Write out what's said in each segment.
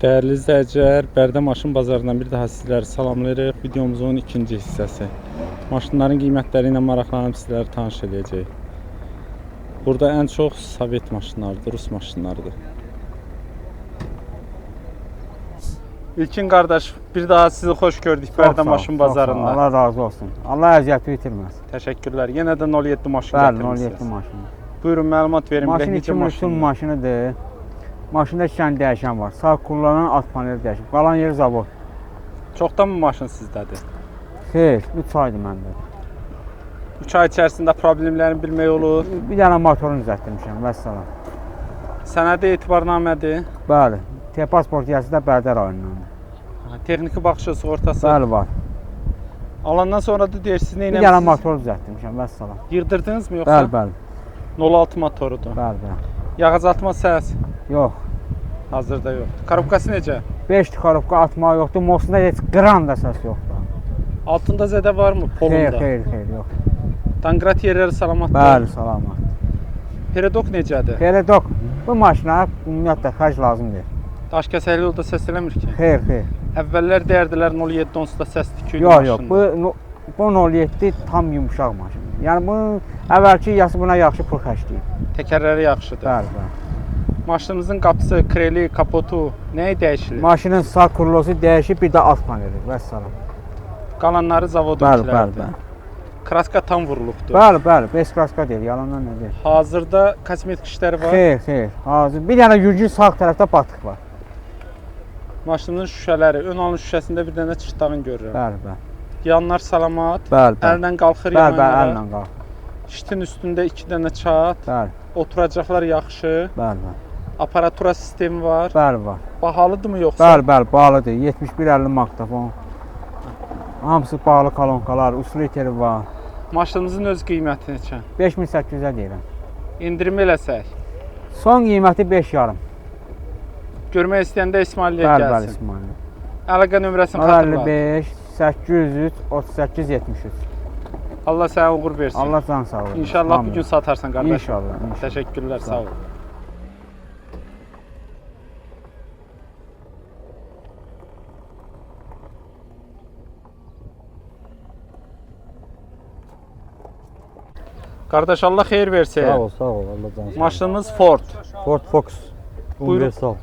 Değerli izləyicilər, Bərdə maşın bazarından bir daha sizləri salamlayırıq. Videomuzun ikinci hissəsi. Maşınların qiymətləri ilə maraqlanıb sizləri tanış edəcək. Burada ən çox Sovet maşınlarıdır, Rus maşınlarıdır. İlkin qardaş, bir daha sizi xoş gördük Bərdə maşın bazarında. Allah razı olsun. Allah əziyyəti itirməz. Təşəkkürlər. Yenə də 07 maşın Bəli, gətirmişsiniz. 07 maşın. Buyurun, məlumat verin. Maşın 2003 maşınıdır. Maşında 2 dənə dəyişən var. Sağ kullanan alt paneli dəyişib. Qalan yeri zavod. Çoxdan mı maşın sizdədir? Xeyr, 3 aydır məndə. 3 ay içərisində problemlərini bilmək olur. Bir dənə motorunu düzəltdirmişəm, vəssalam. Sənədi etibarnamədir. Bəli, pasport yazısı da Bərdə rayonundandır. Texniki baxışı, sığortası. Bəli, var. Alandan sonra da deyirsiniz, nə Bir eləmişsiniz? dənə motor düzəltdirmişəm, vəssalam. Yırdırdınız mı yoxsa? Bəli, bəli. 06 motorudur. Bəli, bəli. Yağ azaltma səs Yox. hazırda yoxdur. Korobkası necə? 5 korobka atma yoxdur. Mosunda heç qram da səs yoxdur. Altında zədə varmı polunda? Xeyr, yox. Tanqrat yerləri salamatdır. Bəli, salamat. Peredok necədir? Peredok. Bu maşına ümumiyyətlə xərc lazım deyil. Daş kəsəkli yolda səs eləmir ki. Xeyr. Əvvəllər deyərdilər 07 onsuz da səs tikiydi Yox. Bu 07 tam yumşaq maşın. Yəni bunun əvvəlki yası buna yaxşı pul xərcləyib. Təkərləri yaxşıdır. Bəli. Maşınımızın qapısı, kreli, kapotu nəyi dəyişilir? Maşının sağ kurlosu dəyişib, bir də alt paneli. Vəssalam. Qalanları zavodunkilərdir. Bəli. Kraska tam vurulubdur. Bəli. Bez kraska deyil, yalandan nə deyil. Hazırda kosmetik işləri var. Xeyr. Hazır. Bir dənə yüngül sağ tərəfdə batıq var. Maşının şüşələri, ön alın şüşəsində bir dənə çırtdağın görürəm. Bəli. Yanlar salamat. Bəli. Əldən qalxır Bəli, yanlara. əllə qalx. Şitin üstündə 2 dənə çat. Bəli. Oturacaqlar yaxşı. Bəli. Aparatura sistemi var. Bəli, var. Bahalıdırmı yoxsa? Bəli, bağlıdır. 71-50 magnitofon. Hamısı bağlı kolonkalar, usulateri var. Maşınımızın öz qiyməti neçə? 5800-ə deyirəm. İndirim eləsək. Son qiyməti 5,5. Görmək istəyəndə İsmailliyə Bəli, gəlsin. İsmail. Əlaqə nömrəsini xatırlat. 55 803 38 73. Allah sənə uğur versin. Allah can sağ olsun. İnşallah bugün satarsan qardaş. İnşallah. Təşəkkürlər, sağ ol. Qardaş, Allah xeyir versin. Sağ ol, Allah can sağ ol. Maşınımız Ford. Ford Focus. Universal.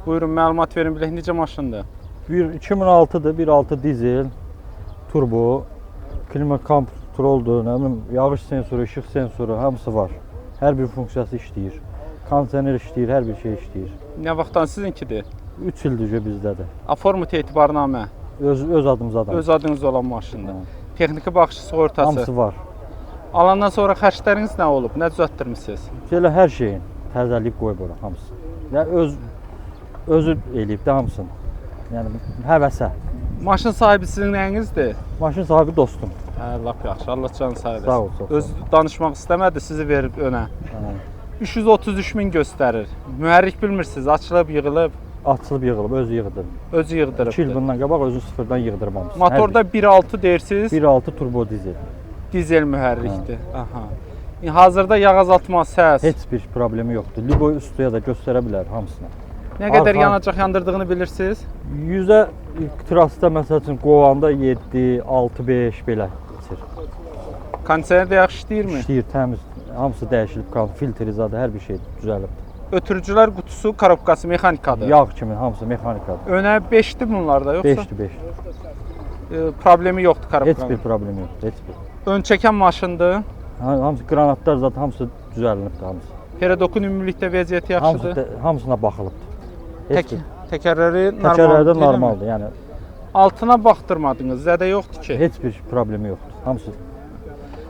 Buyurun, məlumat verin bilək, necə maşındır? 2006'dır, 1.6 dizel, turbo, klima kontroldur, nə bilim, yağış sensoru, işıq sensoru, hamısı var. Hər bir funksiyası işləyir. Kondisioner işləyir, hər bir şey işləyir. Nə vaxtdan sizinkidir? 3 ildir bizdədir. Aformut etibarnamə. Öz adımızadan. Öz adınız olan maşındır. Texniki baxışı, sığortası. Hamısı var. Alandan sonra xərcləriniz nə olub? Nə düzəltdirmisiniz? Elə hər şeyin təzəliyib qoyub ora hamısı. Yəni özü eləyib də hamısını. Yəni həvəsə. Maşın sahibi sizin nəyinizdir? Maşın sahibi dostum. Hə, lap yaxşı. Allah canı sağ eləsin. Sağ ol, çox sağ ol. Öz danışmaq istəmədi, sizi verib önə. Hə. 333 min göstərir. Mühərrik bilmirsiniz, açılıb, yığılıb, Açılıb yığılıb, özü yığdı. özü 2 il yığdırıb. bundan qabaq özü sıfırdan yığdırıb hamısı. Motorda 1.6 deyirsiniz, 1.6 turbo dizel. dizel mühərrikdir. Aha. Hazırda yağ azaltma, səs. Heç bir problemi yoxdur. Libo üstüyə də göstərə bilər hamısını. Nə qədər Arxa- yanacaq yandırdığını bilirsiniz? 100-ə trasda məsəl üçün qovanda 7, 6, 5 belə keçir. Kondisioner də yaxşı işləyirmi? İşləyir, təmiz, hamısı dəyişilib, filtri zadı, hər bir şey düzəlib. Ötürücülər qutusu, korobkası mexanikadır. Yağ kimi hamısı mexanikadır. Önə 5'dir bunlarda yoxsa? 5-dir. Problemi yoxdur Heç korobkanın. bir problemi yoxdur, heç bir. Ön çəkən maşındır. Hamısı qranatlar zadı hamısı düzəlinibdir hamısı. Peredokun ümumilikdə vəziyyəti yaxşıdır. Hamısına baxılıbdır. Heç bir. Təkərləri Təkərlərdə normaldır. normaldır, yəni Altına baxdırmadınız, zədə yoxdur ki. heç bir problemi yoxdur. Hamısı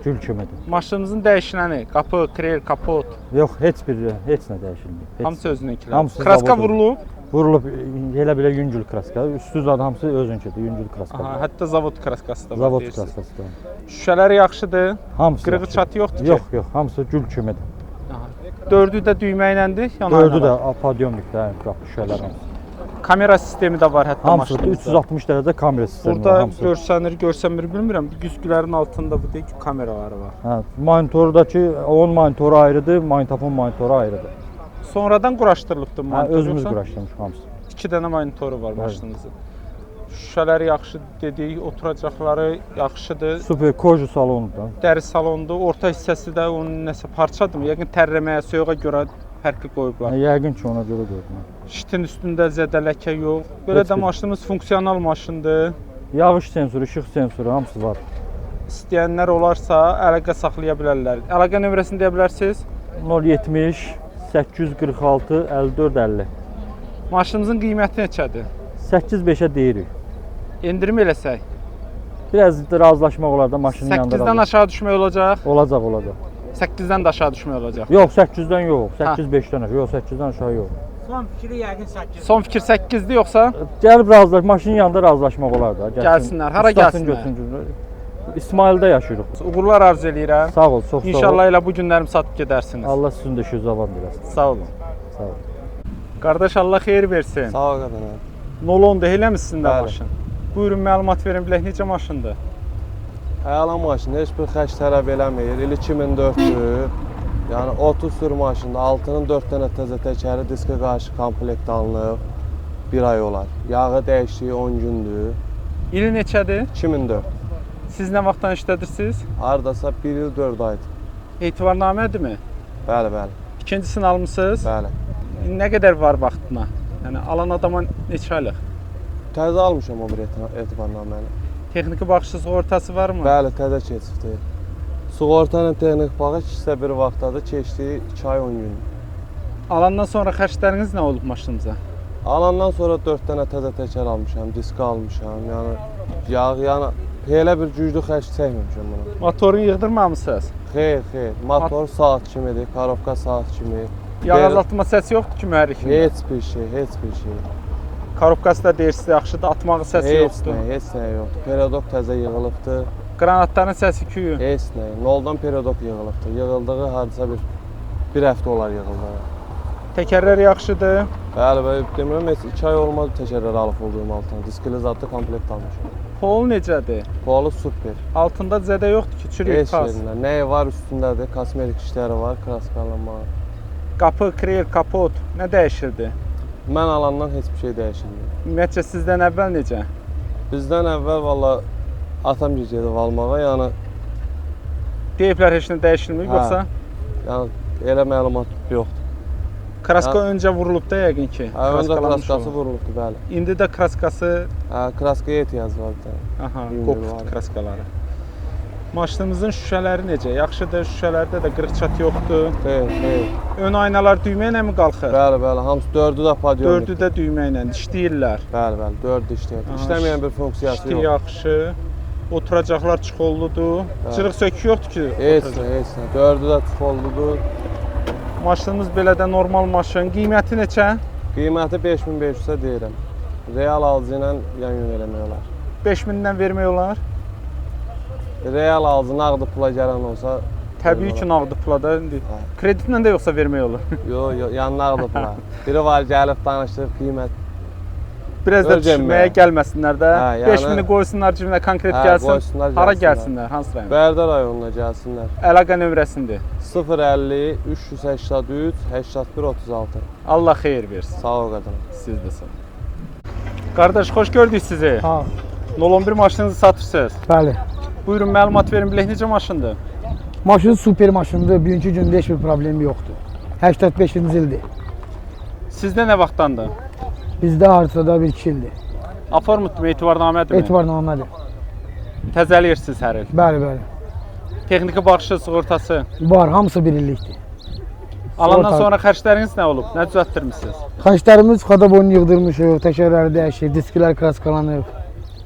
gül kimidir. Maşınımızın dəyişiləni, qapı, krel, kapot, Yox, heç nə dəyişilmir. Heç. hamısı özününkilər. Hamısı Kraska zavodu. vurulub. Vurulub elə yüngül kraska. Üstü zad hamısı özünkidir, yüngül kraska. Aha, hətta zavod kraskası da var. Zavod deyirsiniz. kraskası da. Şüşələri yaxşıdır. Hamısı. Qırığı yaxşı. çatı yoxdur ki. Yox, hamısı gül kimidir. Dördü də düymə iləndir, yanarına. Dördü də apadyomlikdə, qapı şüşələr hamısı. Kamera sistemi də var hətta Hamısı maşınımızda. 360 dərəcə kamera sistemi var Burada hamısı. görsənir, bilmirəm. Güzgülərin altında bu deyək ki, kameraları var. Hə, monitordakı 10 monitoru ayrıdır, magnitofon monitoru ayrıdır. Sonradan quraşdırılıbdır Hə, monitör özümüz yoxsa? quraşdırmışıq hamısı. 2 dənə monitoru var maşınınızın. Şüşələri yaxşı dedik, oturacaqları yaxşıdır. Super koji salonundan. Dəri salondur. Orta hissəsi də onun nəsə parçadırmı? Yəqin tərləməyə, soyuğa görə fərqli qoyublar. Yəqin ki, ona görə qoydum. Şitin üstündə zədə ləkə yox. Belə Heç də bir- maşınımız funksional maşındır. Yağış sensoru, işıq sensoru hamısı var. İstəyənlər olarsa əlaqə saxlaya bilərlər. Əlaqə nömrəsini deyə bilərsiniz? 070 846 54 50. Maşınımızın qiyməti neçədir? 8-5-ə deyirik. Endirim eləsək. Biraz da razılaşmaq olar da maşının yanında. 8-dən aşağı düşmək olacaq. Olacaq, olacaq. 8-dən də aşağı düşmək olacaq. Yox, 800-dən yox. 8-5-dən aşağı. Yox, 800-dən aşağı yox. Son fikri yəqin 8. Son fikir 8-dir yoxsa? Gəlib razılaş, maşının yanında razılaşmaq olar da. Gəlsinlər. Hara ustasını gəlsinlər? götürsün. İsmaildə yaşayırıq. Uğurlar arzu eləyirəm. Sağ ol, çox sağ ol. İnşallah elə bu günlərimi satıb gedərsiniz. Allah sizin də işiniz avan versin. Sağ olun. Sağ ol. Qardaş Allah xeyir versin. Sağ ol qadın. 010-da eləmisiniz də Bəli. maşın? Buyurun məlumat verin bilək necə maşındır? Əla maşın, heç bir xərc tələb eləmir. İl 2004-dür. Yəni 30 sür maşında altının 4 dənə təzə təkəri, diskə qarşı komplekt alınıb. 1 ay olar. Yağı dəyişdiyi 10 gündür. İli neçədir? 2004. Siz nə vaxtdan işlədirsiniz? Hardasa 1 il 4 aydır. Etibarnamədirmi? Bəli, bəli. İkincisini almısınız? Bəli. Nə qədər var vaxtına? Yəni alan adama neçə aylıq? Təzə almışam o bir etibarnaməni. Texniki baxışı sığortası varmı? Bəli, təzə keçibdir. Sığortanın texnik bağı ikisi bir vaxtdadır, keçdiyi 2 ay 10 gün. Alandan sonra xərcləriniz nə olub maşınınıza? Alandan sonra 4 dənə təzə təkər almışam, disk almışam. Yəni yağ, elə bir güclü xərc çəkməmişəm buna. Motorunu yığdırmamısınız? Xeyr, xeyr. Motor saat kimidir, karovka saat kimi. Yağ azaltma səsi yoxdur ki mühərrikində? Heç bir şey, heç bir şey. Karovkası da deyirsiz yaxşıdır, atmağı səsi yoxdur. Heç nə yoxdur. Periodok təzə yığılıbdır. Qranatların səsi küyü. Heç nə. Noldan periodok yığılıbdır. Yığıldığı hadisə bir həftə olar yığıldığı. Təkərlər yaxşıdır. Bəli, bəli. Demirəm, heç 2 ay olmadı təkərlər alıb olduğum altına. Diskili zadlı komplekt almışam. Pol necədir? Polu super. Altında zədə yoxdur ki, çürük Heç pas. yerində. Nəyi var üstündədir? Kosmetik işləri var, kraskalama. Qapı, krel, kapot nə dəyişirdi? Mən alandan heç bir şey dəyişilmir. Ümumiyyətcə sizdən əvvəl necə? Bizdən əvvəl valla atam gecədə almağa, yəni Deyiblər heç nə dəyişilmir, Hə. yoxsa? yəni elə məlumat yoxdur. Kraska öncə vurulub da yəqin ki. Hə, öncə kraskalanmış kraskası olur. vurulubdu, bəli. İndi də kraskası, Hə, kraskaya ehtiyac var bir dənə. aha, Bilmiyorum, qopdu var. kraskaları. Maşınımızın şüşələri necə? Yaxşıdır, şüşələrdə də qırıq-çat yoxdur. Xeyr, xeyr. Ön aynalar düymə ilə mi qalxır? Bəli, bəli, hamısı 4-ü də padion. 4-ü də düymə ilə işləyirlər. Bəli, bəli, 4-ü işləyir. Aha, İşləməyən bir funksiyası İşi yox. yaxşı. Oturacaqlar çıxolludur. Bəli. Cırıq sökü yoxdur ki. Heç oturacaq. nə, heç nə. 4-ü də tıxolludur. Maşınımız belə də normal maşın. Qiyməti neçə? Qiyməti 5500-ə deyirəm. Real alıcı ilə yan-yön eləmək olar. 5000-dən vermək olar. Real alıcı nağdı pula gələn olsa Təbii ki, nağdı pulada indi. Hə. Kreditlə də yoxsa vermək olur. Yox, yox, yan nağdı pula. Biri var gəlib danışdırıb qiymət. Biraz da Öləcəm düşməyə mən. gəlməsinlər də. Hə, yəni- 5000-i qoysunlar cibinə konkret Hə, gəlsin. qoysunlar, Hara gəlsinlər. gəlsinlər? Hansı rayon? Bərdə rayonuna gəlsinlər. Əlaqə nömrəsidir. 050 383 81 36. Allah xeyir versin. Sağ ol qadın. Siz də sağ olun. Qardaş, xoş gördük sizi. Ha, 011 maşınınızı satırsınız. bəli. Buyurun məlumat verin bilək necə maşındır? Maşın super maşındır. Bugünkü gündə heç bir problemi yoxdur. 85-ci ildir. Sizdə nə vaxtdandır? Bizdə hardasa 1-2 ildir. Aformutmu, etibarnamədirmi? Etibarnamədir. Təzəliyirsiniz hər il. Bəli, bəli. Texniki baxışı, sığortası. Var, hamısı bir illikdir. Alandan Sığorta- sonra xərcləriniz nə olub? Nə düzəltdirmisiniz? Xərclərimiz xadabonu yığdırmışıq, təkərləri dəyişik, disklər kraskalanıb,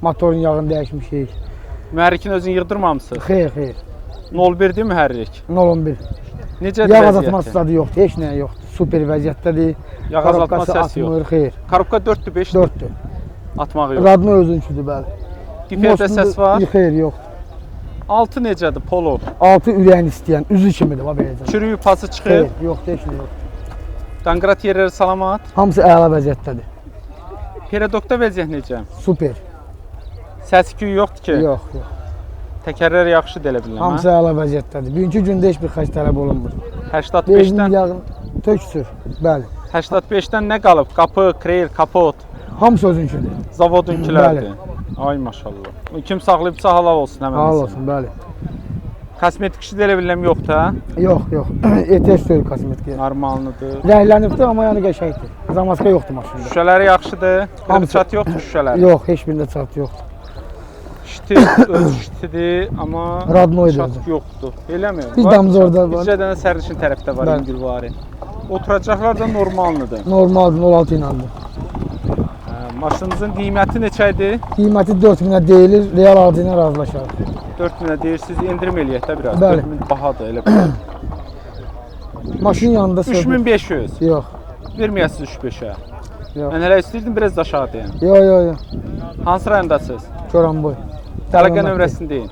motorun yağını dəyişmişik. Mühərrikin özünü yığdırmamısınız? Xeyr, xeyr. 01-dir mühərrik. 011. Necədir Yağ azaltma vəziyyəti? stadı yoxdur, heç nə yoxdur. Super vəziyyətdədir. Yağ azaltma Korobkası səsi yox. atmır, xeyr. Korobka 4-dür, 5-dir. 4-dür. Atmağı yox. Radno özünçüdür, bəli. Diplərdə səs var. Xeyr, yoxdur. Altı necədir? Polo. Altı ürəyin istəyən, üzü kimidir, bax beləcə. Çürüyü pası çıxır. Xeyr, yoxdur, heç nə yoxdur. Danqrat yerləri salamat. Hamısı əla vəziyyətdədir. Peredokda vəziyyət necə? Super. Səs küyü yoxdur ki? Yox, yox. Təkərlər yaxşıdır elə bilirəm. Hamısı əla vəziyyətdədir. Bugünkü gündə heç bir xərc tələb olunmur. 85-dən Benzin yağın töksür. Bəli. 85-dən nə qalıb? Qapı, kreyl, kapot, Hamısı özünküdür. zavodunkilərdir. Ay maşallah. Kim saxlayıbsa halal olsun həmən. Halal olsun, bəli. Kosmetik işi də elə biləm yoxdur. Yox, yox. Ehtiyac deyil kosmetikaya. Normalıdır. Rənglənibdir, amma yəni qəşəngdir. Zamaska yoxdur maşında. Şüşələri yaxşıdır. Hamısı- Çat yoxdur şüşələri. Yox, heç birində çat yoxdur. İşte öz iştidir, amma Radnoydur çat özü. yoxdur. Eləmi? Bir Var damcı çat. orada var. Bircə dənə sərnişin tərəfdə var Bəli. İngilvari. Oturacaqlar da normaldır. Normaldır, 06 inandır. Maşınınızın qiyməti neçə idi? Qiyməti 4000-ə deyilir, real adı ilə razılaşarıq. 4000-ə deyirsiniz, endirim eləyək də biraz. Bəli. 4000 bahadır elə bir. Maşının yanında 3500. Yox, Verməyəsiniz 35-ə. yox. Mən hələ istəyirdim biraz da aşağı deyim. Yox, yox, yox. Hansı rayondasınız? Goranboy. Əlaqə nömrəsini deyin.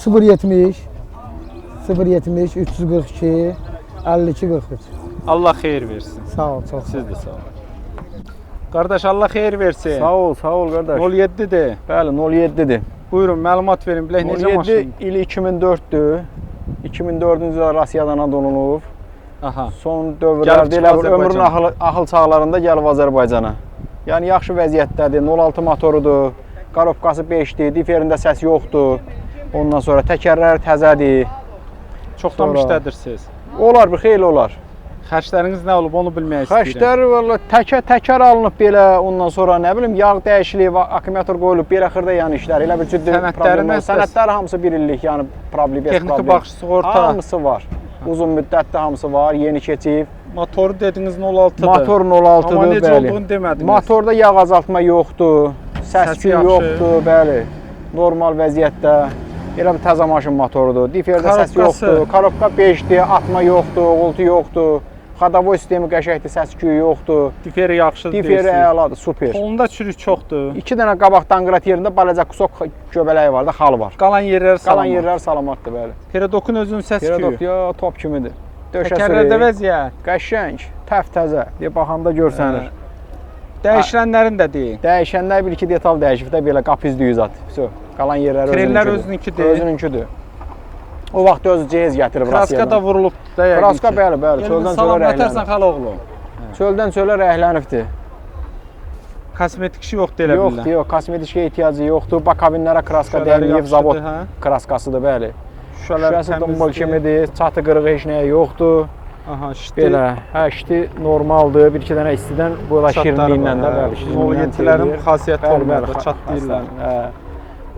070 070 342 52 43. Allah xeyir versin. Sağ ol, çox. Siz də sağ olun. Qardaş Allah xeyir versin. Sağ ol qardaş. 07-dir. Bəli, 07-dir. Buyurun məlumat verin. Bilək necə 07 maşın? il 2004-dür. 2004-cü ildə Rusiyadan donulub. Aha. Son Gəlib dövrlərdə çıxıb elə bir ömrünün Azərbaycana. axıl çağlarında gəlib Azərbaycana. Yəni yaxşı vəziyyətdədir. 06 motorudur. Qarobkası 5-dir. Diferində səs yoxdur. Ondan sonra təkərləri təzədir. Çoxdan Sonra- işlədirsiniz. Olar bir xeyli olar. Xərcləriniz nə olub onu bilmək istəyirəm. Xərclər valla təkər alınıb belə, ondan sonra nə bilim yağ dəyişikliyi, akkumulyator qoyulub belə xırda yəni işlər. Elə bir ciddi Sənədləri problem var. nəsə- Sənədlər hamısı 1 illik, yəni problem, Texniki baxış, sığorta. hamısı var. Uzun müddətli hamısı var, yeni keçib. Motoru dediniz 06-dır. Motorun Amma 06-dır, necə bəli. olduğunu demədiniz. Motorda yağ azaltma yoxdur, Səsi səs-küy yaxşı. yoxdur, bəli. Normal vəziyyətdə. Elə bir təzə maşın motorudur. Diferdə səs Korobkası. yoxdur, korobka 5-dir, atma yoxdur, uğultu yoxdur. Xadavoy sistemi qəşəngdir, səs-küy yoxdur. Diferi yaxşıdır Diferi deyirsiniz. əladır, super. Onda çürük çoxdur. 2 dənə qabaqdan qırat yerində balaca kusok göbələyi var da, xal var. Qalan yerlər Qalan salamat. yerlər salamatdır, bəli. Peredokun özünün səs Perodok küyü. ya top kimidir. Təkərlərdə Döşəsi vəziyyət. qəşəng, təf-təzə. Bir baxanda görsənir. Dəyişilənlərin də deyin. Dəyişənlər 1-2 detal dəyişib də belə qapı üzdüyü zat. Vəsə, qalan yerləri Krellər özününkidir. özününkidir. Özününkidir. O vaxt öz cehz gətirib Kraska da vurulub da yəqin Kraska ki. bəli, bəli. Çöldən çölə Salamlatırsan rəhlənib. xal oğlu. Çöldən çölə rəhlənibdir. Kosmetik işi yoxdur elə Yoxdur, bilirəm. yox, kosmetik ehtiyacı yoxdur. Bakavinlərə kraska Şüşələri dəyməyib, yaxşıdır, zavod hə? kraskasıdır, bəli. Şüşələr Şüşəsi dımbol təmizdir. kimidir, çatı qırığı heç nəyə yoxdur. Aha, işte Belə, hə, işti normaldır. Bir-iki dənə istidən bu da şirinliyindən də bəli. Moliyetilərin xasiyyəti olmalı, çat deyirlər. Hə.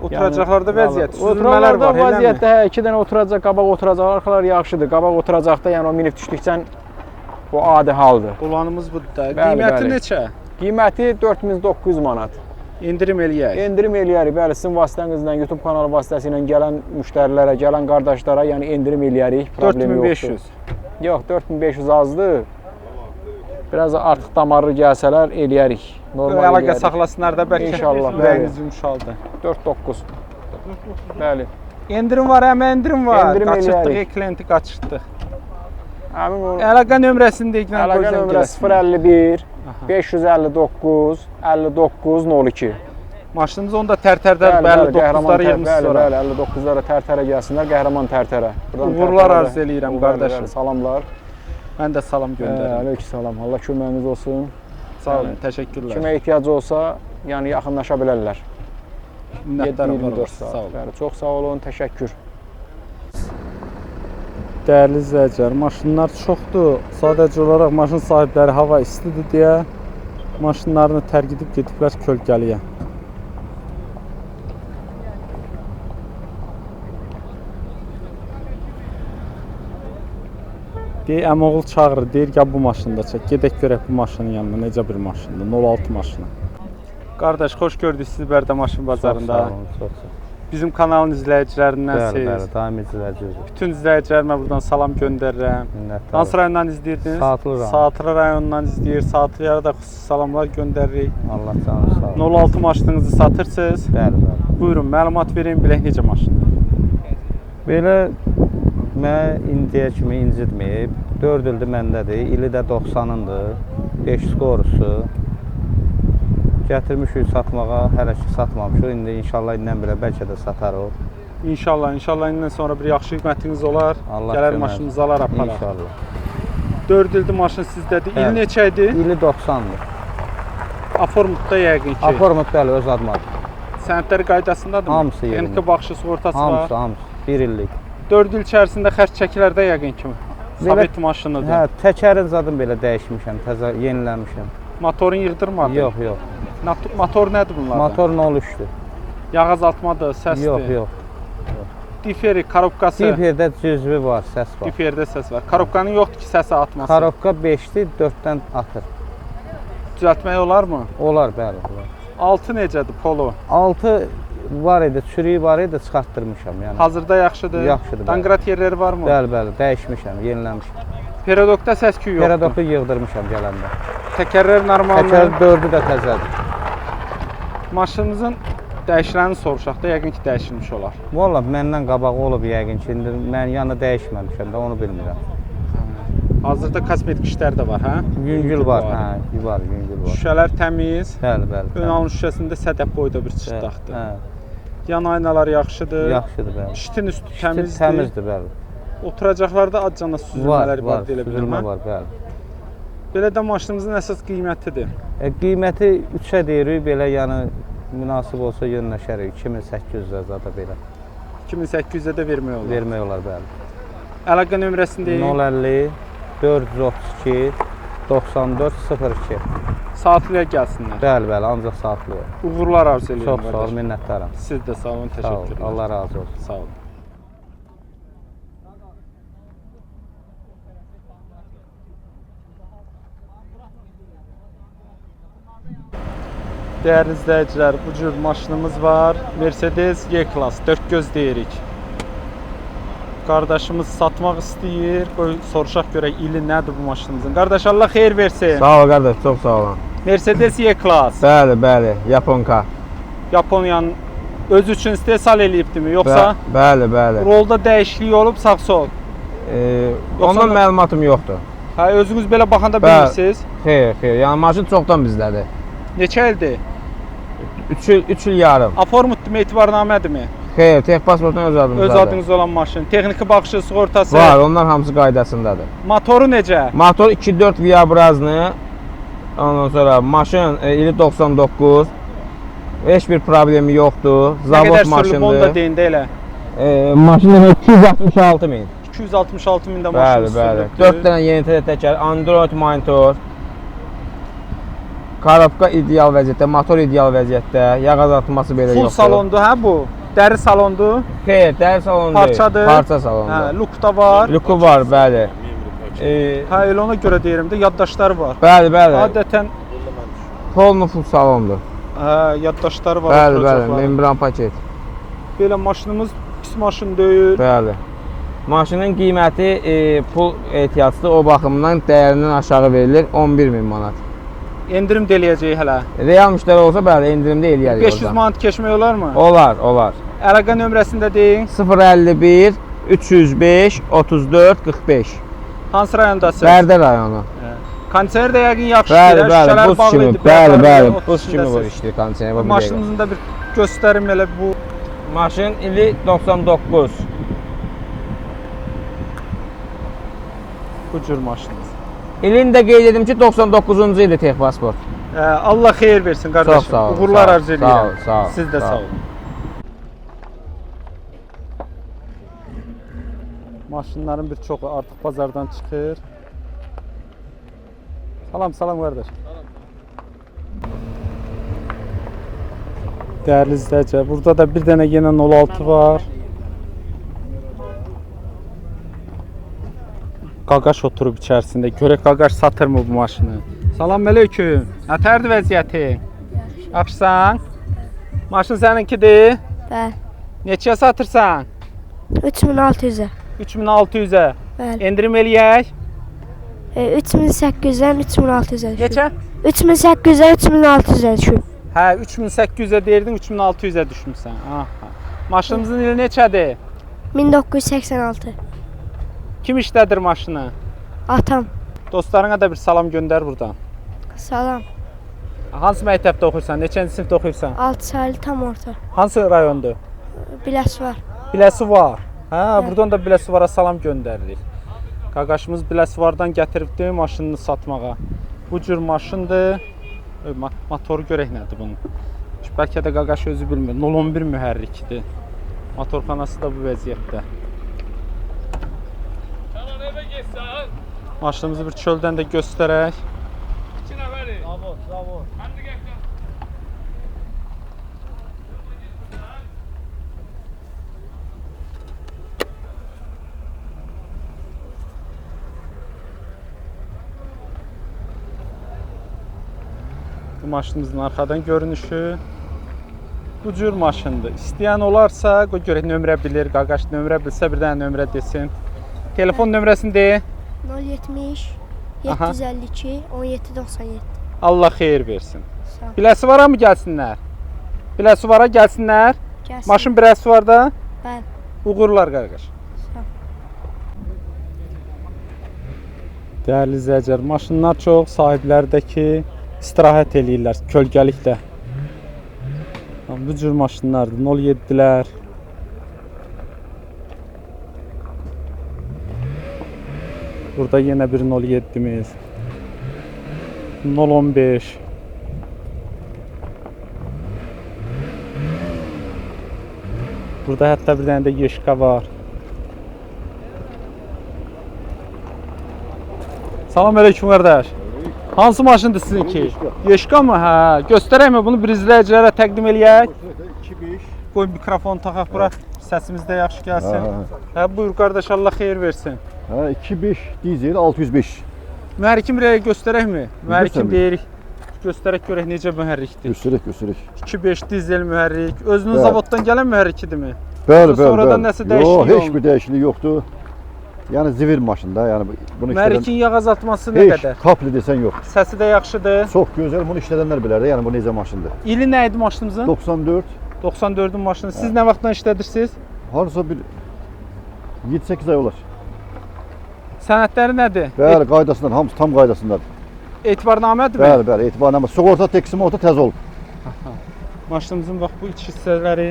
Oturacaqlarda vəziyyət, süzülmələr Oturacaqlarda var, eləmi? vəziyyətdə hə, 2 dənə oturacaq, qabaq oturacaq, arxalar yaxşıdır. Qabaq oturacaqda, yəni o minib düşdükcən bu adi haldır. Olanımız budur da. Bəli, Qiyməti bəli. neçə? Qiyməti 4900 manat. İndirim eləyək. Endirim eləyərik, bəli, sizin vasitənizlə, YouTube kanalı vasitəsilə gələn müştərilərə, gələn qardaşlara, yəni endirim eləyərik, problem yoxdur. 4500. Yox, 4500 azdır. Biraz artıq damarlı gəlsələr eləyərik. Normal Əlaqə eləyərik. saxlasınlar da bəlkə İnşallah, ürəyiniz yumşaldı. 4-9. Bəli. Endirim var, həmə endirim var. Endirim Qaçırtdıq, eləyərik. klienti qaçırtdıq. Həmin o Əlaqə nömrəsini deyiklə əlaqə nömrəsi 051 559 59 02. Maşınınız onda tərtərdə bəli 9-ları yığmışsınız bəli, sonra. bəli, 59-lara tərtərə gəlsinlər, qəhrəman tərtərə. Buradan Uğurlar tərtərə də- arzu eləyirəm Uğurlar, qardaşım. bəli, salamlar. Mən də salam göndərirəm. Aleykümsalam. Allah köməyiniz olsun. Sağ olun, təşəkkürlər. Kimə ehtiyacı olsa, yəni yaxınlaşa bilərlər. Minnətdarım 7-24 sağ saat. olun. Bəli, çox sağ olun, təşəkkür. Dəyərli izləyicilər, maşınlar çoxdur. Sadəcə olaraq maşın sahibləri hava istidir deyə maşınlarını tərk edib gediblər kölgəliyə. Deyir, əmoğul çağırır, deyir, gəl bu maşını da çək. Gedək görək bu maşının yanına, necə bir maşındır, 06 maşını. Qardaş, xoş gördük sizi Bərdə Maşın Bazarında. Çox sağ olun. Bizim kanalın izləyicilərindənsiz. Bəli, daim izləyəcəyik. Bütün izləyicilərimə buradan salam göndərirəm. Minnətdarım. Hansı rayondan izləyirdiniz? Saatlı rayon. Saatlı rayonundan izləyir. Saatlıya da xüsusi salamlar göndəririk. Allah canınızı sağ olsun. 06 maşınınızı satırsınız. Bəli, bəli. Buyurun, məlumat verin, bilək necə maşındır. Belə mən indiyə kimi incitməyib. 4 ildir məndədir. İli də 90-ındır. 5 skorusu. Gətirmişik satmağa, hələ ki satmamışıq. İndi inşallah indən belə bəlkə də satarıq. İnşallah, indən sonra bir yaxşı qiymətiniz olar. Allah Gələr kömək maşınınızı alar aparar. İnşallah. 4 ildir maşın sizdədir. İl Bəli. neçə idi? İli 90-dır. Aformutda yəqin ki. Aformut bəli öz adıma. Sənədlər qaydasındadır mı? Hamısı yerində. Texniki baxışı, sığortası var. Hamısı 1 illik. 4 il içərisində xərc çəkilərdə yəqin ki. Sovet maşınıdır. Hə, təkərin zadım belə dəyişmişəm, təzə yeniləmişəm. Motorun yığdırmadı. Yox. Motor nədir bunlar? Motor 03-dür. Yağ azaltmadır, səsdir. Yox. Diferi, korobkası. Diferdə cüzvi var, səs var. Diferdə səs var. Korobkanın yoxdur ki, səsi atmasın. Korobka 5-dir, 4-dən atır. Düzəltmək olarmı? Olar, bəli, olar. 6 necədir Polo? 6 var idi, çürüyü var idi, çıxartdırmışam yəni. Hazırda yaxşıdır. Yaxşıdır, bəli. Danqrat yerləri varmı? Bəli, dəyişmişəm, yeniləmişəm. Perodokda səs-küy yoxdur. Peradoku yığdırmışam gələndə. Təkərlər normaldır. Təkər 4-ü də təzədir. Maşınınızın dəyişiləni soruşaq da, yəqin ki, dəyişilmiş olar. Valla məndən qabağı olub yəqin ki, indi mən yanına dəyişməmişəm də onu bilmirəm. Hazırda kosmetik işlər də var, hə? Yüngül var, hə, yüngül var. Şüşələr təmiz. Bəli. Ön alın şüşəsində sədəf boyda bir çıxdaqdır. Hə, Yan aynalar yaxşıdır. yaxşıdır, bəli. Şitin üstü İşte təmizdir. təmizdir, bəli. Oturacaqlarda acana süzülmələr var, deyə süzülmə bilirəm. var, bəli. Belə də maşınımızın əsas qiymətidir. Qiyməti 3-ə deyirik, belə yəni münasib olsa yönləşərik. 2800-ə zada belə 2800-ə də vermək olar. vermək olar, bəli. Əlaqə nömrəsini deyin. 050 432 94 02. Saatlıya gəlsinlər. Bəli, ancaq saatlı. Uğurlar arzu edirəm. Çox sağ ol, minnətdaram. Siz də sağ olun, Sağ ol, təşəkkürlər. Allah razı olsun. Sağ olun. Dəyərli izləyicilər, bu cür maşınımız var. Mercedes E-Class, 4 göz deyirik. Qardaşımız satmaq istəyir. Qoy soruşaq görək ili nədir bu maşınımızın. Qardaş Allah xeyir versin. Sağ ol qardaş, çox sağ olun. Mercedes E-Class. Bəli, Yaponka. Yaponiyanın öz üçün istehsal eləyibdimi, yoxsa Bəli. rolda dəyişiklik olub sağ-sol? Ondan məlumatım yoxdur. Hə, özünüz belə baxanda bilirsiniz. Xeyr. Yəni maşın çoxdan bizdədir. Neçə ildir? 3 il yarım. Aformutdurmu, etibarnamədimi? Xeyr, texpasportun öz adımızdadır. Öz adınız olan maşın. Texniki baxışı, sığortası. Var, onlar hamısı qaydasındadır. Motoru necə? Motor 2.4 Viabrazlı. Ondan sonra maşın ili 99. Heç bir problemi yoxdur. Nə Zavod qədər sürülüb onu da maşındır. deyin də elə. Maşın 266 min. 266 mində maşın sürülübdür. 4 dənə yeni təkər, Android monitor. Korobka ideal vəziyyətdə, motor ideal vəziyyətdə, yağ azaltması belə Full yoxdur. salondur, hə bu? Dəri salondur. Xeyr, dəri salonu deyil. Parçadır. Parça salondur. Hə, luk da var. Luku var, bəli. Hə, elə ona görə deyirəm də, yaddaşları var. Bəli. Adətən Polnu full salondur. hə, yaddaşları var. Bəli, oturacaqları. membran paket. Belə maşınımız pis maşın deyil. Bəli. Maşının qiyməti pul ehtiyaclı o baxımdan dəyərindən aşağı verilir 11 min manat. Endirim də eləyəcək hələ. Real müştəri olsa bəli, endirimdə eləyərik 500 manat keçmək olarmı? Olar. Əlaqə nömrəsini də deyin. 051 305 34 45. Hansı rayondasınız? Bərdə rayonu. Kondisioner də yəqin yaxşı Bəli, işləyir. Şüşələr buz bağlı kimi. idi, Bəli, bərabər buz kimi bu ofisindəsiz. işləyir kondisioner. Bu Maşınınızın da bir göstərim elə bu. maşın ili 99. Bu cür maşınınız. İlini də qeyd edim ki 99-cu ildir texpasport. Allah xeyir versin qardaşım. Çox sağ ol. Uğurlar arzu edirəm. Sağ ol. Siz də sağ olun. Maşınların bir çoxu artıq bazardan çıxır. Salam qardaş. Dəyərli izləyicilər, burada da bir dənə yenə 06 var. Qaqaş oturub içərisində. Görək qaqaş satırmı bu maşını? Salam əleykum. Nətərdir vəziyyəti? Yaxşısan? Maşın səninkidir? Bəli. Neçəyə satırsan? 3600-ə. 3600-ə. Bəli. Endirim eləyək? 3800-dən 3600-ə düşüb. Neçə? 3800-dən 3600-ə düşüb. Hə, 3800-ə deyirdin, 3600-ə düşmüsən. Aha. Maşınımızın ili neçədir? 1986. Kim işlədir maşını? Atam. Dostlarına da bir salam göndər buradan. Salam. Hansı məktəbdə oxuyursan? Neçənci sinifdə oxuyursan? 6 saylı tam orta. Hansı rayondur? Biləsi var. Biləsi var. Hə, buradan da Biləsi vara salam göndəririk. Qaqaşımız Biləsuvardan gətiribdi maşınını satmağa. Bu cür maşındır. Motoru görək nədir bunun. Bəlkə də qaqaş özü bilmir. 011 mühərrikdir. Motorxanası da bu vəziyyətdə. Maşınımızı bir çöldən də göstərək. Bu maşınımızın arxadan görünüşü. Bu cür maşındır. İstəyən olarsa, görək nömrə bilir, qaqaş nömrə bilsə bir dənə nömrə desin. Telefon nömrəsini de. 070 Aha. 752 1797. Allah xeyir versin. Sağ ol. Biləsuvara mı gəlsinlər? Biləsuvara gəlsinlər. Gəlsin. Maşın Biləsuvarda. Bəli. Uğurlar qaqaş. Sağ ol. Dəyərli izləyicilər, maşınlar çox sahiblərdəki istirahət eləyirlər kölgəlikdə. Bu cür maşınlardır, 07'lər. Burada yenə bir 07'miz. 015. Burada hətta bir dənə də Yeşka var. Salam aleyküm qardaş. Hansı maşındır sizinki? Yeşka mı? Hə. Göstərəkmi bunu bir izləyicilərə təqdim eləyək? 2-5. Qoy mikrofonu taxaq bura. Səsimiz də yaxşı gəlsin. Hə, buyur qardaş, Allah xeyir versin. Hə, 2-5 dizel 605. Mühərrikin bir göstərəkmi? Mühərrikin deyirik. Göstərək görək necə mühərrikdir. Göstərək. 2.5 dizel mühərrik. Özünün Bəli. zavoddan gələn mühərrikidirmi? Bəli. Sonradan nəsə dəyişiklik Yox, heç olmur? bir dəyişiklik yoxdur. Yəni zivil maşında, yəni bunu Mühərrikin yağ azaltması nə heç qədər? kaplı desən yox. Səsi də yaxşıdır. Çox gözəl, bunu işlədənlər bilər də, yəni bu necə maşındır. İli nə idi maşınımızın? 94, 94'ün maşını. Siz nə vaxtdan işlədirsiniz? harasa bir 7-8 ay olar. Sənədləri nədir? Bəli, qaydasından, hamısı tam qaydasındadır. Etibarnamədirmi? Bəli, etibarnamə. Sığorta teksimotu təzə olub. Maşınımızın bax bu iç hissələri.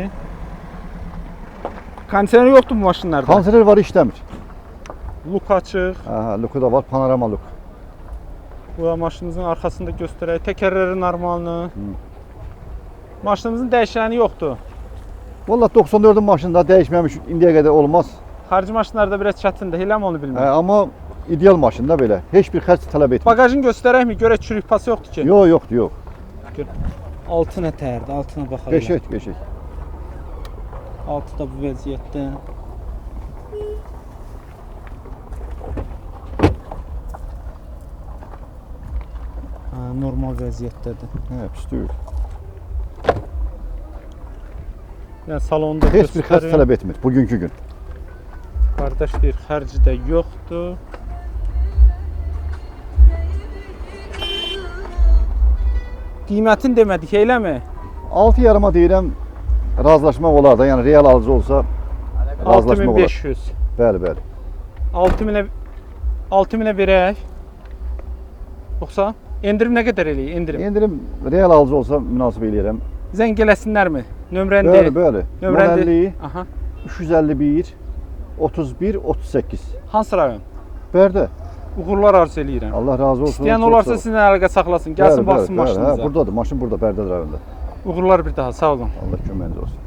Kondisioner yoxdur bu maşınlarda. Konserver var, işləmir. Luk açıq. Aha, luku da var, panorama luk. Bu da maşınımızın arxasında göstərək. Təkərləri normalını. Maşınımızın dəyişəni yoxdur. Valla 94'ün maşında dəyişməmiş indiyə qədər olmaz. Xarici maşınlarda biraz çətindir. Eləmi onu bilmirəm. Amma ideal maşında belə. Heç bir xərc tələb etmir. Bagajını göstərəkmi? Görək çürük pası yoxdur ki. Yoxdur. Altı nə təyərdir? Altına baxaq. Qəşək. Altı da bu vəziyyətdə. Normal vəziyyətdədir. Hə, pis deyil. Yəni salonda Heç bir xərc tələb etmir bugünkü gün. Qardaş deyir, xərci də yoxdur. Qiymətini demədik, eləmi? 6 yarıma deyirəm, razılaşmaq olar da. Yəni real alıcı olsa razılaşmaq olar. 6500. Bəli. 6000-ə verək. Yoxsa endirim nə qədər eləyir? Endirim real alıcı olsa münasib eləyirəm. Zəng eləsinlərmi? Nömrəni de. Bəli. Nömrəni de. 050 Aha. 351 31 38. Hansı rayon? Bərdə. Uğurlar arzu eləyirəm. Allah razı olsun. İstəyən çox olarsa sağ ol. sizinlə əlaqə saxlasın. Gəlsin baxsın Hə, maşınınıza. burdadır. Maşın burada Bərdə rayonunda. Uğurlar bir daha, sağ olun. Allah köməyiniz olsun.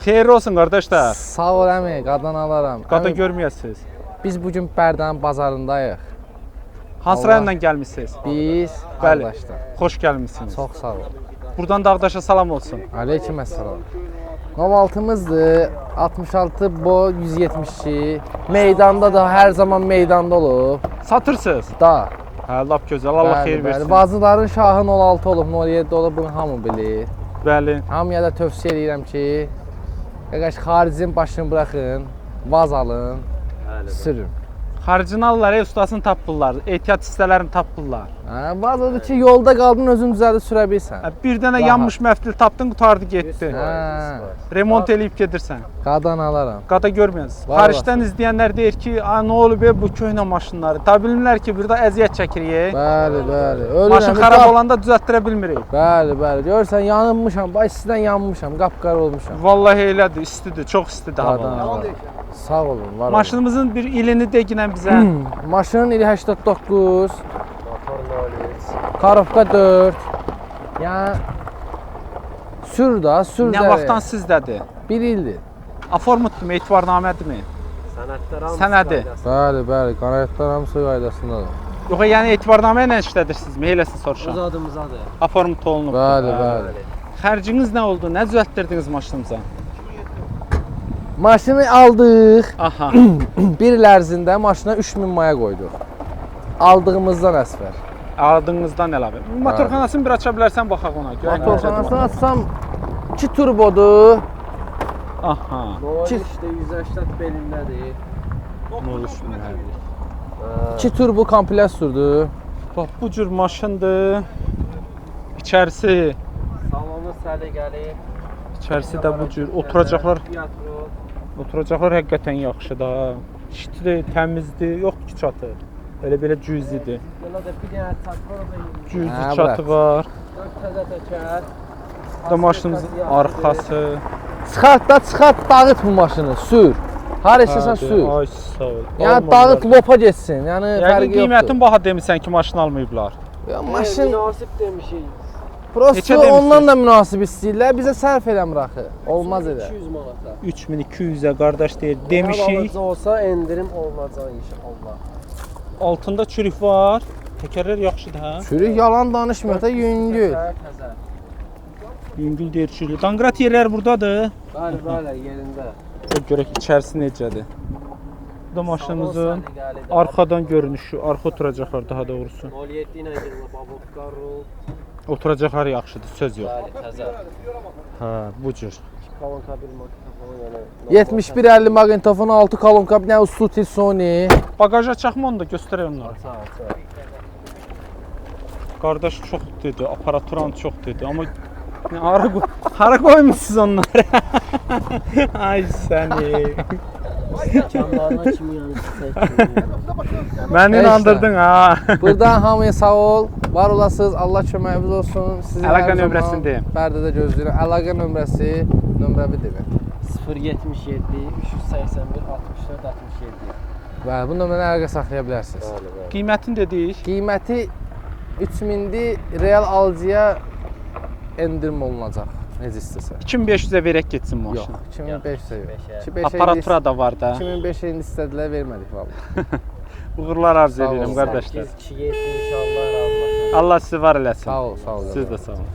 Xeyirli olsun qardaşlar. Sağ ol əmi, qadan alaram. Qada Əmi, görməyəsiniz. biz bugün Bərdənin bazarındayıq. Hansı Allah. rayondan gəlmisiniz? Biz Bəli. Qardaşlar. Xoş gəlmisiniz. Çox sağ ol. Buradan Dağdaşa salam olsun. Aleyküm əssalam. 06-mızdır. 66 bo 172. Meydanda da hər zaman meydanda olub. Satırsınız? Da. Hə, lap gözəl. Allah xeyir versin. Bazıların şahın 06 olub, 07 olub, bunu hamı bilir. Bəli. Hamıya da tövsiyə edirəm ki, qaqaş xaricin başını buraxın, vaz alın, sürün. Xaricini alırlar, ev ustasını tapırlar, ehtiyat hissələrini tapırlar. Vaz odur ki, yolda qaldın, özün düzəldib sürə bilsən. Bir dənə Rahat. yanmış məftil tapdın, qutardı getdi. Remont eləyib gedirsən. Qadan alaram. Qada görməyəsiniz. Var Xaricdən izləyənlər deyir ki, nə olub bu köhnə maşınları. Ta bilmirlər ki, burada əziyyət çəkirik. Bəli. Maşın xarab olanda düzəltdirə bilmirik. Bəli. Görürsən, yanılmışam, bax sizdən yanmışam, qapqara olmuşam. Vallahi elədir, istidir, çox istidir Qadan hava. alaram. Sağ olun, var olun. Maşınımızın bir ilini deginən bizə. Maşının ili 89. Karovka 4. Yəni sür da, sür Nə də. vaxtdan sizdədir? 1 ildir. Aformutdurmu, etibarnamədirmi? Sənədi. Bəli, bəli, qanayətlər hamısı qaydasındadır. Yox, yəni etibarnamə ilə işlədirsinizmi? Eləsin soruşam. Adımızadır. Aformut olunub. Bəli, bəli. Xərciniz nə oldu? Nə düzəltdirdiniz maşınımıza? Maşını aldıq. Aha. Bir il ərzində maşına 3000 maya qoyduq. Aldığımızdan əsfər. Aldığınızdan əlavə. Motorxanasını bir aça bilərsən baxaq ona. Görək. Motorxanasını açsam 2 turbodur. Aha. İşte 180 belindədir. 03 nömrəli. 2 turbo kompressordur. Bax bu cür maşındır. İçərisi, Salonu səliqəli. içərisi də bu cür. Oturacaqlar həqiqətən yaxşıdır. İşçidir, təmizdir, yoxdur ki çatı. Elə-belə cüzidir. Belə də bir dənə çatır da. Cüzi çatı var. Təzə təkər. Bu da maşınımızın arxası. Çıxart da çıxart, dağıt bu maşını, sür. Har istəsən sür. Ay sağ ol. Yəni dağıt lopa getsin. Yəni Yəqin fərqi yoxdur. qiymətin baha demisən ki, maşını almayıblar. Ya maşın Münasib demişik. prosto Neçə demisiniz? ondan da münasib istəyirlər. Bizə sərf eləmir axı. Olmaz elə. 200 manata. 3200-ə qardaş deyir. Demişik. Alıcı olsa endirim olacaq inşallah. Altında çürük var. Təkərlər yaxşıdır hə? Çürük yalan danışmır da yüngül. Təzə. Yüngül deyir çürük. Danqrat yerlər burdadır. Bəli, bəli, yerində. Görək içərisi necədir. Bu da maşınımızın arxadan görünüşü, arxa oturacaqlar daha doğrusu. 07 ilə gedir, babotlar rol. Oturacaqlar yaxşıdır, söz yox. Bəli, təzə. Hə, bu cür. Kolonka bir magnetofon yəni. 7150 magnetofon 6 kolonka, bir dənə Ustuti Sony. Bagaja çaxma onu da göstərək onlara. Sağ ol, sağ ol. Qardaş çox dedi, aparaturan çox dedi, amma hara qoymusunuz onları? Ay səni. Camlarına kimi yansıtacaq. Məni inandırdın ha. Buradan hamıya sağ ol, var olasınız, Allah köməyiniz olsun. Sizi Əlaqə hər zaman nömrəsini deyim. Bərdədə gözləyirəm. Əlaqə nömrəsi, nömrəvi demək. 077 381 64 67. Bəli, bu nömrəni əlaqə saxlaya bilərsiniz. Qiymətini dedik. Qiyməti 3000-dir, real alıcıya endirim olunacaq. Necə istəsə. 2500-ə verək getsin Yox, maşın. 2500 yox. 2500 Aparatura da var da. 2500 istədilər, vermədik vallahi. Uğurlar arzu Sağ edirəm olun. qardaşlar. 2 7 inşallah razılaşır. Allah sizi var eləsin. Sağ ol, sağ ol. Siz də sağ olun.